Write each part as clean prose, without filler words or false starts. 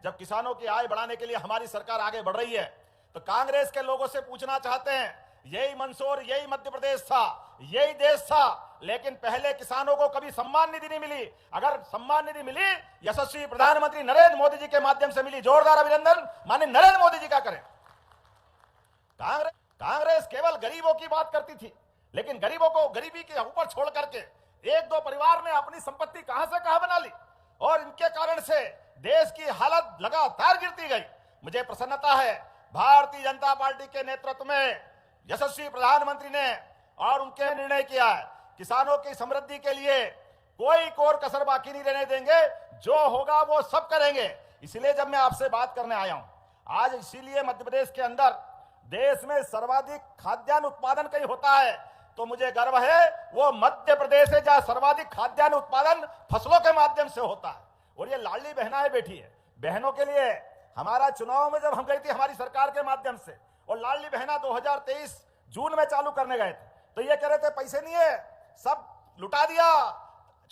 जब किसानों की आय बढ़ाने के लिए हमारी सरकार आगे बढ़ रही है, तो कांग्रेस के लोगों से पूछना चाहते हैं, यही मंदसौर, यही मध्य प्रदेश था, यही देश था, लेकिन पहले किसानों को कभी सम्मान निधि नहीं मिली। अगर सम्मान निधि मिली, यशस्वी प्रधानमंत्री नरेंद्र मोदी जी के माध्यम से मिली। जोरदार अभिनंदन माननीय नरेंद्र मोदी जी का करें। कांग्रेस केवल गरीबों की बात करती थी, लेकिन गरीबों को गरीबी के ऊपर छोड़ करके एक दो परिवार ने अपनी संपत्ति कहां से कहां बना ली, और इनके कारण से देश की हालत लगातार गिरती गई। मुझे प्रसन्नता है भारतीय जनता पार्टी के नेतृत्व में यशस्वी प्रधानमंत्री ने और उनके निर्णय किया है, किसानों की समृद्धि के लिए कोई कोर कसर बाकी नहीं रहने देंगे, जो होगा वो सब करेंगे। इसलिए जब मैं आपसे बात करने आया हूं आज, इसीलिए मध्य प्रदेश के अंदर देश में सर्वाधिक खाद्यान्न उत्पादन कहीं होता है तो मुझे गर्व है, वो मध्य प्रदेश है जहां सर्वाधिक खाद्यान्न उत्पादन फसलों के माध्यम से होता है। और ये लाडली बहनाएं बैठी है, बहनों के लिए हमारा चुनाव में जब हम गई थी हमारी सरकार के माध्यम से, और लाडली बहना 2023 जून में चालू करने गए थे, तो ये कह रहे थे पैसे नहीं है, सब लुटा दिया,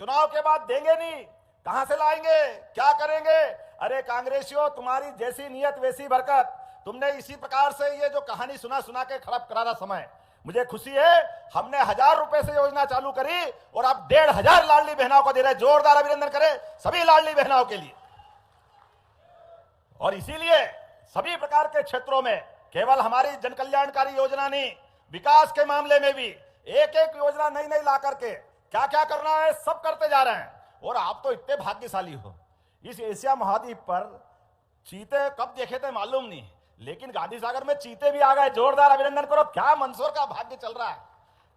चुनाव के बाद देंगे नहीं, कहां से लाएंगे, क्या करेंगे। अरे कांग्रेसियों, तुम्हारी जैसी नियत वैसी बरकत। तुमने इसी प्रकार से ये जो कहानी सुना के खराब करारा समय, मुझे खुशी है हमने 1000 रुपए से योजना चालू करी और अब 1500 लाडली बहनों को दे रहे। जोरदार अभिनंदन करें सभी लाडली बहनों के लिए। और इसीलिए सभी प्रकार के क्षेत्रों में केवल हमारी जन कल्याणकारी योजना नहीं, विकास के मामले में भी एक एक योजना नई नई ला करके क्या क्या करना है सब करते जा रहे हैं। और आप तो इतने भाग्यशाली हो, इस एशिया महाद्वीप पर चीते कब देखे थे मालूम नहीं, लेकिन गांधी सागर में चीते भी आ गए। जोरदार अभिनंदन करो, क्या मंदसौर का भाग्य चल रहा है।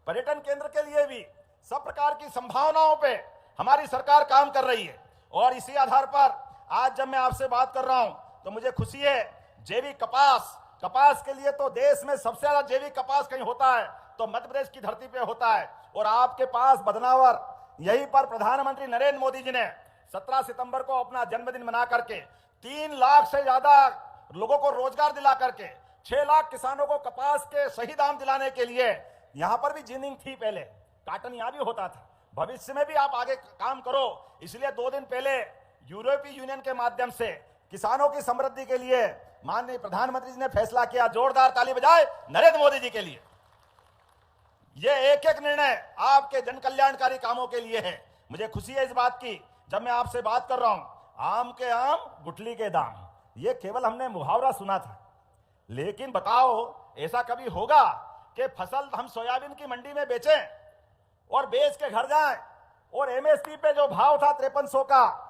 पर्यटन केंद्र के लिए भी सब प्रकार की संभावनाओं पे हमारी सरकार काम कर रही है। और इसी आधार पर आज जब मैं आपसे बात कर रहा हूं तो मुझे खुशी है, जैविक कपास के लिए तो देश में सबसे ज्यादा जैविक कपास कहीं होता है तो मध्य प्रदेश की धरती पे होता है। और आपके पास बदनावर, यहीं पर प्रधानमंत्री नरेंद्र मोदी जी ने 17 सितंबर को अपना जन्मदिन मना करके 3 लाख से ज्यादा लोगों को रोजगार दिला करके 6 लाख किसानों को कपास के सही दाम दिलाने के लिए, यहां पर भी जिनिंग थी, पहले काटन यहां भी होता था, भविष्य में भी आप आगे काम करो। इसलिए 2 दिन पहले यूरोपीय यूनियन के माध्यम से किसानों की समृद्धि के लिए माननीय प्रधानमंत्री जी ने फैसला किया। जोरदार ताली बजाए नरेंद्र मोदी जी के लिए। ये एक एक निर्णय आपके जन कल्याणकारी कामों के लिए है। मुझे खुशी है इस बात की, जब मैं आपसे बात कर रहा हूं, आम के आम गुठली के दाम, ये केवल हमने मुहावरा सुना था, लेकिन बताओ ऐसा कभी होगा कि फसल हम सोयाबीन की मंडी में बेचें और बेच के घर जाएं और एमएसपी पे जो भाव था 5300 का,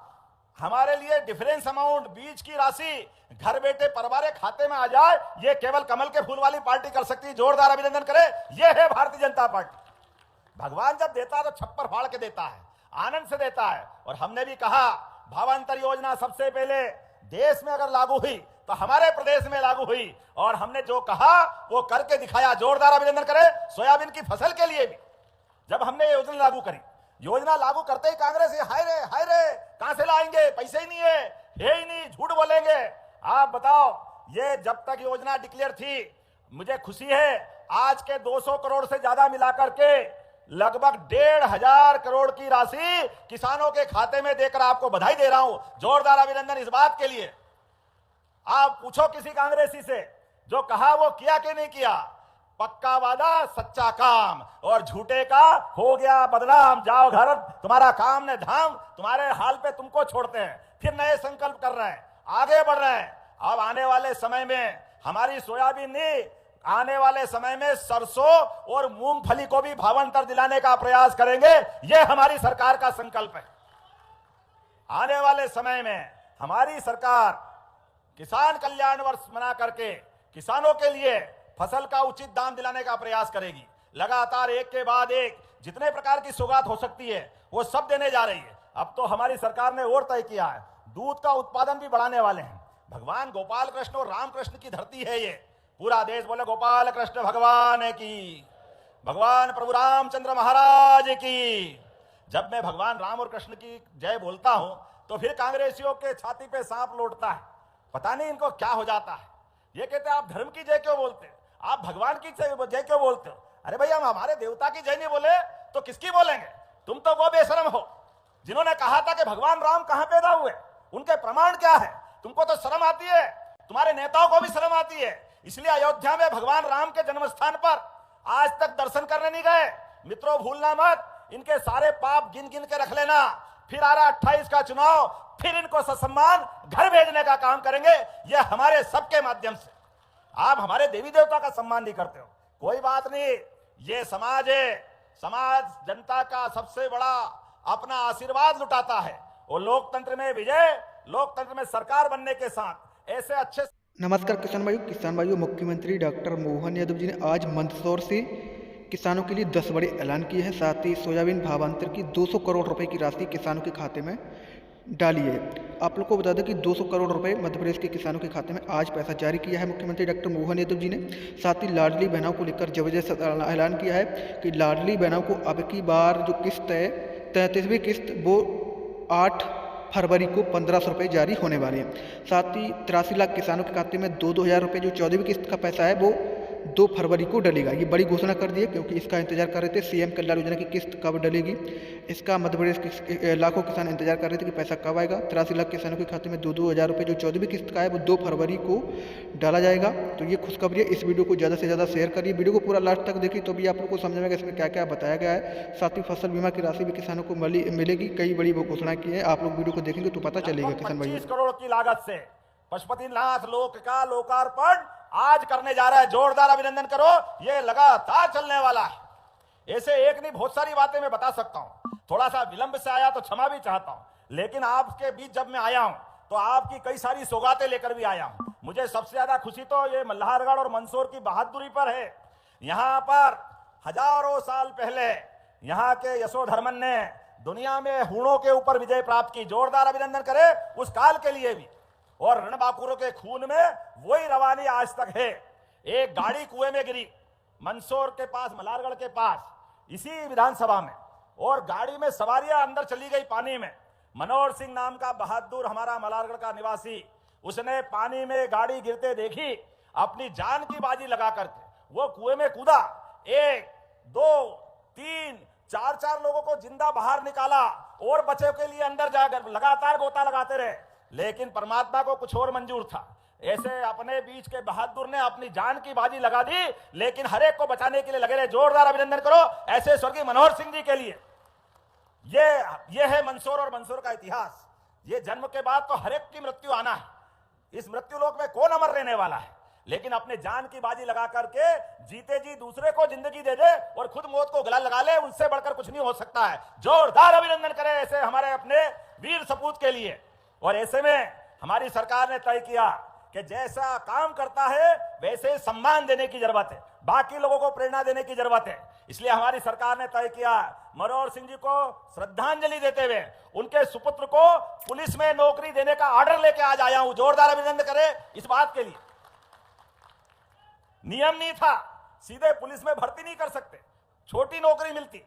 हमारे लिए डिफरेंस अमाउंट, बीज की राशि घर बैठे परिवार खाते में आ जाए, ये केवल कमल के फूल वाली पार्टी कर सकती है। जोरदार अभिनंदन करें, ये है भारतीय जनता पार्टी। भगवान जब देता है तो छप्पर फाड़ के देता है, आनंद से देता है। और हमने भी कहा भावांतर योजना सबसे पहले देश में अगर लागू हुई तो हमारे प्रदेश में लागू हुई, और हमने जो कहा वो करके दिखाया। जोरदार अभिनंदन करें सोयाबीन की फसल के लिए भी जब हमने योजना लागू करी, योजना लागू करते ही कांग्रेस ये हाय रे कहां से लाएंगे, पैसे ही नहीं है ही नहीं, झूठ बोलेंगे। आप बताओ, ये जब तक योजना डिक्लेयर थी, मुझे खुशी है आज के 200 करोड़ से ज्यादा मिलाकर के लगभग 1500 करोड़ की राशि किसानों के खाते में देकर आपको बधाई दे रहा हूं। जोरदार अभिनंदन इस बात के लिए। आप पूछो किसी कांग्रेसी से, जो कहा वो किया कि नहीं किया। पक्का वादा सच्चा काम, और झूठे का हो गया बदनाम। जाओ घर, तुम्हारा काम ने धाम, तुम्हारे हाल पे तुमको छोड़ते हैं। फिर नए संकल्प कर रहे हैं, आगे बढ़ रहे हैं। अब आने वाले समय में हमारी सोयाबीन नहीं, आने वाले समय में सरसों और मूंगफली को भी भावांतर दिलाने का प्रयास करेंगे। यह हमारी सरकार का संकल्प है। आने वाले समय में हमारी सरकार किसान कल्याण वर्ष मना करके किसानों के लिए फसल का उचित दाम दिलाने का प्रयास करेगी। लगातार एक के बाद एक जितने प्रकार की सौगात हो सकती है वो सब देने जा रही है। अब तो हमारी सरकार ने और तय किया है, दूध का उत्पादन भी बढ़ाने वाले हैं। भगवान गोपाल कृष्ण और रामकृष्ण की धरती है ये। पूरा देश बोले गोपाल कृष्ण भगवान की, भगवान प्रभु रामचंद्र महाराज की। जब मैं भगवान राम और कृष्ण की जय बोलता हूं तो फिर कांग्रेसियों के छाती पे सांप लौटता है। पता नहीं इनको क्या हो जाता है। ये कहते हैं आप धर्म की जय क्यों बोलते, आप भगवान की जय क्यों बोलते हो। अरे भाई, हम हमारे देवता की जय नहीं बोले तो किसकी बोलेंगे। तुम तो वो बेशरम हो जिन्होंने कहा था कि भगवान राम कहां पैदा हुए, उनके प्रमाण क्या है। तुमको तो शर्म आती है, तुम्हारे नेताओं को भी शर्म आती है। इसलिए अयोध्या में भगवान राम के जन्म स्थान पर आज तक दर्शन करने नहीं गए। मित्रों, भूलना मत, इनके सारे पाप गिन गिन के रख लेना। फिर आ रहा 28 का चुनाव, फिर इनको ससम्मान घर भेजने का काम करेंगे। यह हमारे सबके माध्यम से। आप हमारे देवी देवता का सम्मान नहीं करते हो, कोई बात नहीं, ये समाज है, समाज जनता का सबसे बड़ा अपना आशीर्वाद लुटाता है। और लोकतंत्र में विजय, लोकतंत्र में सरकार बनने के साथ ऐसे अच्छे। नमस्कार किसान भाइयों, मुख्यमंत्री डॉक्टर मोहन यादव जी ने आज मंदसौर से किसानों के लिए 10 बड़े ऐलान किए हैं। साथ ही सोयाबीन भावांतर की 200 करोड़ रुपए की राशि किसानों के खाते में डाली है। आप लोग को बता दें कि 200 करोड़ रुपए मध्य प्रदेश के किसानों के खाते में आज पैसा जारी किया है मुख्यमंत्री डॉक्टर मोहन यादव जी ने। साथ ही लाडली बहनों को लेकर जबरदस्त ऐलान किया है कि लाडली बहनों को अब की बार जो किस्त है 33वीं किस्त वो 8 फरवरी को 1500 रुपये जारी होने वाले हैं। साथ ही 83 लाख किसानों के खाते में 2-2 हज़ार रुपये जो 14वीं किस्त का पैसा है वो 2 फरवरी को डलेगा। ये बड़ी घोषणा कर दी है क्योंकि इसका इंतजार कर रहे थे सीएम कल्याण योजना की किस्त कब डलेगी। इसका मध्य प्रदेश के लाखों किसान इंतजार कर रहे थे कि पैसा कब आएगा। 83 लाख किसानों के खाते में 2-2 हज़ार रुपये जो 14वीं किस्त का है वो 2 फरवरी को डाला जाएगा। तो ये खुशखबरी है। इस वीडियो को ज़्यादा से ज़्यादा शेयर करिए, वीडियो को पूरा लास्ट तक देखिए तो भी आप लोग को समझ में आएगा इसमें क्या क्या बताया गया है। साथ ही फसल बीमा की राशि भी किसानों को मिलेगी। कई बड़ी घोषणा की है, आप लोग वीडियो को देखेंगे तो पता चलेगा। किसान भाई 25 करोड़ की लागत से पशुपतिनाथ लोक का लोकार्पण आज करने जा रहा है। जोरदार अभिनंदन करो, ये लगातार चलने वाला है। ऐसे एक नहीं बहुत सारी बातें मैं बता सकता हूं। थोड़ा सा विलंब से आया तो क्षमा भी चाहता हूं, लेकिन आपके बीच जब मैं आया हूं तो आपकी कई सारी सौगातें लेकर भी आया हूं। मुझे सबसे ज्यादा खुशी तो ये मल्हारगढ़ और मंदसौर की बहादुरी पर है। यहां पर हजारों साल पहले यहां के यशोधर्मन ने दुनिया में हूणों के ऊपर विजय प्राप्त की। जोरदार अभिनंदन करे उस काल के लिए भी। और रणबांकुरों के खून में वही रवानी आज तक है। एक गाड़ी कुएं में गिरी मंदसौर के पास, मल्हारगढ़ के पास, इसी विधानसभा में, और गाड़ी में सवारियां अंदर चली गई पानी में। मनोहर सिंह नाम का बहादुर हमारा मल्हारगढ़ का निवासी, उसने पानी में गाड़ी गिरते देखी, अपनी जान की बाजी लगा करके वो कुएं में कूदा। 1, 2, 3, 4 लोगों को जिंदा बाहर निकाला और बचे के लिए अंदर जाकर लगातार गोता लगाते रहे। लेकिन परमात्मा को कुछ और मंजूर था। ऐसे अपने बीच के बहादुर ने अपनी जान की बाजी लगा दी, लेकिन हर एक को बचाने के लिए लगे रहे। जोरदार अभिनंदन करो ऐसे स्वर्गीय मनोहर सिंह जी के लिए। ये है मंदसौर और मंदसौर का इतिहास। ये जन्म के बाद तो हर एक की मृत्यु आना है। इस मृत्यु लोक में कौन अमर रहने वाला है, लेकिन अपने जान की बाजी लगा करके जीते जी दूसरे को जिंदगी दे दे और खुद मौत को गला लगा ले, उनसे बढ़कर कुछ नहीं हो सकता है। जोरदार अभिनंदन करें ऐसे हमारे अपने वीर सपूत के लिए। और ऐसे में हमारी सरकार ने तय किया कि जैसा काम करता है वैसे सम्मान देने की जरूरत है, बाकी लोगों को प्रेरणा देने की जरूरत है। इसलिए हमारी सरकार ने तय किया मनोहर सिंह जी को श्रद्धांजलि देते हुए उनके सुपुत्र को पुलिस में नौकरी देने का ऑर्डर लेके आज आया हूं। जोरदार अभिनंदन करें इस बात के लिए। नियम नहीं था, सीधे पुलिस में भर्ती नहीं कर सकते, छोटी नौकरी मिलती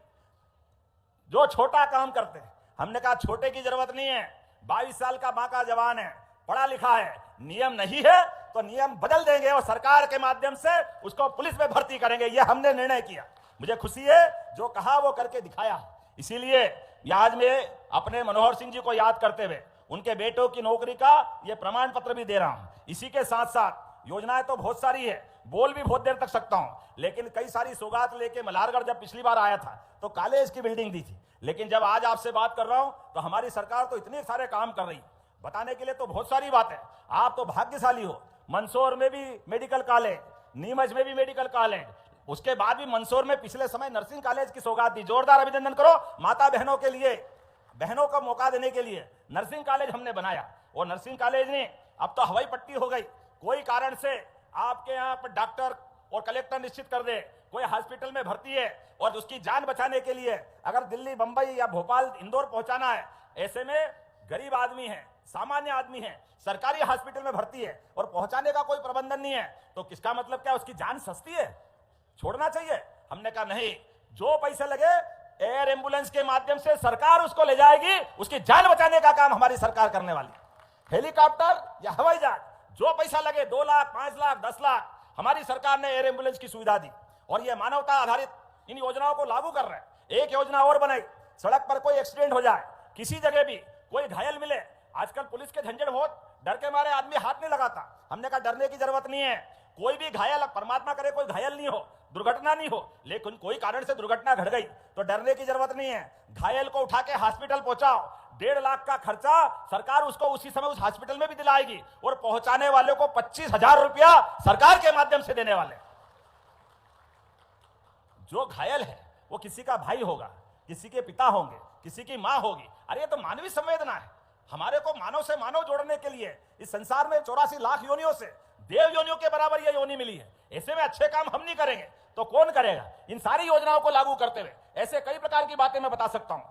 जो छोटा काम करते हैं। हमने कहा छोटे की जरूरत नहीं है, 22 साल का बांका जवान है, पढ़ा लिखा है, नियम नहीं है तो नियम बदल देंगे और सरकार के माध्यम से उसको पुलिस में भर्ती करेंगे। यह हमने निर्णय किया। मुझे खुशी है, जो कहा वो करके दिखाया। इसीलिए आज मैं अपने मनोहर सिंह जी को याद करते हुए उनके बेटों की नौकरी का ये प्रमाण पत्र भी दे रहा हूं। इसी के साथ साथ योजनाएं तो बहुत सारी है, बोल भी बहुत देर तक सकता हूं, लेकिन कई सारी सौगात लेके मल्हारगढ़ जब पिछली बार आया था तो कॉलेज की बिल्डिंग दी थी, लेकिन जब आज आपसे बात कर रहा हूं तो हमारी सरकार तो इतने सारे काम कर रही है, बताने के लिए तो बहुत सारी बात है। आप तो भाग्यशाली हो, मंदसौर में भी मेडिकल कॉलेज, नीमच में भी मेडिकल कॉलेज, उसके बाद भी मंदसौर में पिछले समय नर्सिंग कॉलेज की सौगात दी। जोरदार अभिनंदन करो माता बहनों के लिए, बहनों को मौका देने के लिए नर्सिंग कॉलेज हमने बनाया। और नर्सिंग कॉलेज ने अब तो हवाई पट्टी हो गई। कोई कारण से आपके यहाँ पर डॉक्टर और कलेक्टर निश्चित कर दे कोई हॉस्पिटल में भर्ती है और उसकी जान बचाने के लिए अगर दिल्ली, बंबई या भोपाल, इंदौर पहुंचाना है, ऐसे में गरीब आदमी है, सामान्य आदमी है, सरकारी हॉस्पिटल में भर्ती है और पहुंचाने का कोई प्रबंधन नहीं है, तो किसका मतलब क्या उसकी जान सस्ती है, छोड़ना चाहिए। हमने कहा नहीं, जो पैसे लगे एयर एम्बुलेंस के माध्यम से सरकार उसको ले जाएगी, उसकी जान बचाने का काम हमारी सरकार करने वाली। हेलीकॉप्टर या हवाई जहाज, जो पैसा लगे 2 लाख, 5 लाख, 10 लाख, हमारी सरकार ने एयर एम्बुलेंस की सुविधा दी। और ये मानवता आधारित इन योजनाओं को लागू कर रहे हैं। एक योजना और बनाई, सड़क पर कोई एक्सीडेंट हो जाए, किसी जगह भी कोई घायल मिले, आजकल पुलिस के झंझट बहुत डर के मारे आदमी हाथ नहीं लगाता। हमने कहा डरने की जरूरत नहीं है, कोई भी घायल, परमात्मा करे कोई घायल नहीं हो, दुर्घटना नहीं हो, लेकिन कोई कारण से दुर्घटना घट गई तो डरने की जरूरत नहीं है। घायल को उठा के हॉस्पिटल पहुंचाओ, 1.5 लाख का खर्चा सरकार उसको उसी समय उस हॉस्पिटल में भी दिलाएगी, और पहुंचाने वाले को 25,000 रुपया सरकार के माध्यम से देने वाले। जो घायल है वो किसी का भाई होगा, किसी के पिता होंगे, किसी की मां होगी। अरे ये तो मानवीय संवेदना है। हमारे को मानव से मानव जोड़ने के लिए इस संसार में 84 लाख योनियों से देव योनियों के बराबर ये योनि मिली है। ऐसे में अच्छे काम हम नहीं करेंगे तो कौन करेगा? इन सारी योजनाओं को लागू करते हुए ऐसे कई प्रकार की बातें मैं बता सकता हूं।